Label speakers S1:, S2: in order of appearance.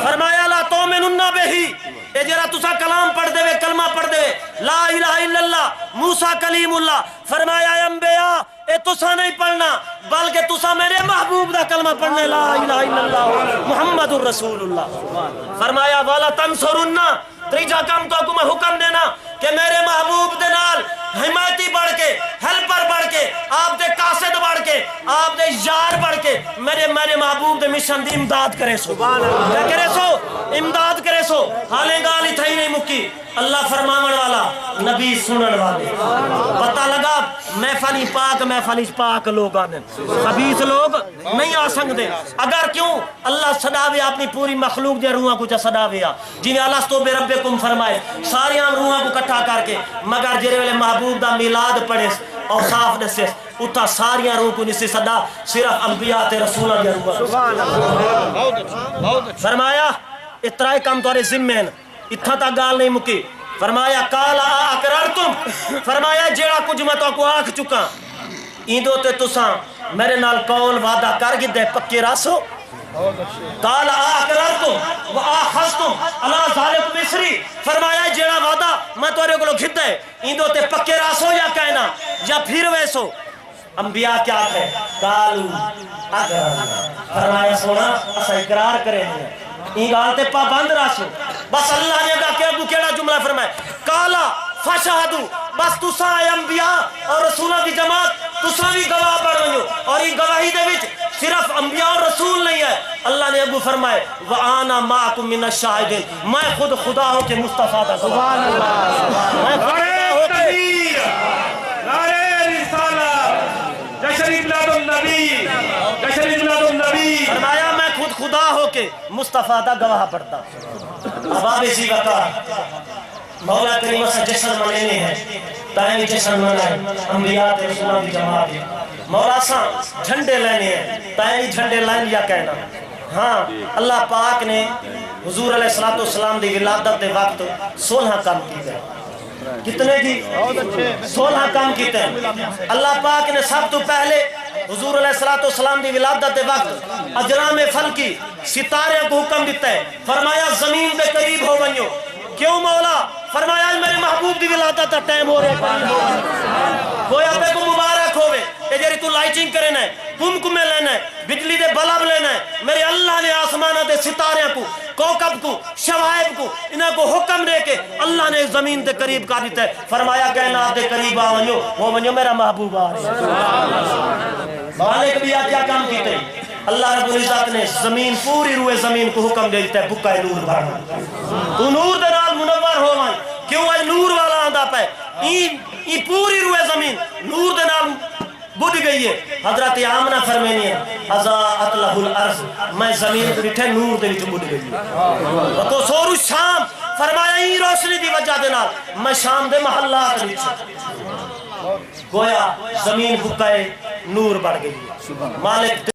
S1: فرمایا لا تؤمنن بہی اے جرا تسا کلام پڑھ دے کلمہ پڑھ دے لا الہ الا اللہ موسیٰ کلیم اللہ فرمایا اے انبیاء اے تسا نہیں پڑھنا بلکہ تسا میرے محبوب دا کلمہ پڑھنے لا الہ الا اللہ محمد الرسول اللہ فرمایا والا تنصرن تیجا کام تو میں حکم دینا کہ میرے محبوب دے نال حمایتی بڑھ کے ہیلپر بڑھ کے آپ دے قاصد بڑھ کے آپ دے یار بڑھ کے میرے محبوب دے مشن دی امداد کرے سو کیا کرے سو امداد کرے سو حالیں گالی تھئی نہیں مکی اللہ فرماون والا نبی سنن والے پتہ لگا محفلی پاک لوگ آنے خبیث لوگ نہیں آ سکتے اگر کیوں اللہ صداوے اپنی پوری مخلوق دے روحاں کو صداوے جنہیں اللہ تو بے ربکم فرمائے ساری روحاں کو کٹھا کر کے مگر جرے والے محبوب دا میلاد پڑھے اور صاف دسے اتھا ساری روح کو نسی صدا صرف انبیاء تے رسولہ دے روح فرمایا اترائی کام توارے ذمین اتھا تا گال نہیں مکی فرمایا کالا اقررتم فرمایا جیڑا کچھ میں تو کو آکھ چکا ایندو تے تساں میرے نال قول وعدہ کر گی دے پکی راسو کالا اقررتم واخذتم الا ذالک مصری فرمایا جیڑا وعدہ میں تورے کو گھتا ہے ایندو تے پکے راسو یا کہنا یا پھر ویسو انبیاء کیا کہے کالو اقررنا فرمایا سونا اسا اقرار کریں ہیں این گال تے پابند راسو بس اللہ نے کہا کہ ابو کیڑا جملہ فرمائے کالا فشہدو بس تساں اے انبیاء اور رسولہ کی جماعت تساں بھی گواہ بڑھ گئے اور یہ گواہی دے وچ صرف انبیاء اور رسول نہیں ہے اللہ نے ابو فرمائے وَآنَا مَعَكُم مِّنَ الشَّاہِدِينَ میں خود خدا ہو کے مصطفیٰ دا سبحان اللہ میں خود خدا ہو کے
S2: نعرہ رسالت جشن میلاد النبی جشن میلاد النبی
S1: فرمایا میں خود خدا ہو کے مصطفیٰ دا گواہ پڑھتا اباب اسی وقت مولا کریم سے جشن منینے ہیں تائیں جشن منائیں انبیاء تے رسولہ کی جماعت مولا ساں جھنڈے لینے ہیں تائیں جھنڈے لائن یا کہنا ہاں اللہ پاک نے حضور علیہ السلام دی ولادت دے وقت 16 کام کیتے ہیں کتنے دی 16 کام کیتے ہیں اللہ پاک نے سب تو پہلے حضور علیہ السلام دی ولادت دے وقت اجرام فلکی ستارے کو حکم دیتا ہے فرمایا زمین دے قریب ہو بنیو کیوں مولا فرمایا میرے محبوب دی ولادت دا ٹائم ہو رہا ہے کوئی اپنے کو مبارک ہوئے اے جری تو لائٹنگ کرنا ہے کمکمے لینا ہے بجلی دے بلب لینا ہے میرے اللہ نے آسمانہ دے ستارے کو کوکب کو شوائب کو انہیں کو حکم دے کے اللہ نے زمین دے قریب کر دیتا ہے فرمایا کائنات دے قریب آونیو وہ منیو میرا محبوب آ رہا ہے مالک بھی آج کیا کام کیتے ہیں اللہ رب العزت نے زمین پوری روئے زمین کو حکم دے دیتا ہے بکائے نور بھرنا تو نور دے نال منور ہو وائیں کیوں آئی نور والا آندہ پہ این پوری روئے زمین نور دے نال بڑھ گئی ہے حضرت آمنہ فرمینی ہے ازاعت لہ الارض میں زمین کو بیٹھے نور دے وچ بڑھ گئی ہے تو سورو شام فرمایا این روشنی دی وجہ دے نال میں شام دے محلات وچ گویا زمین بکائے نور بڑھ گئی مالک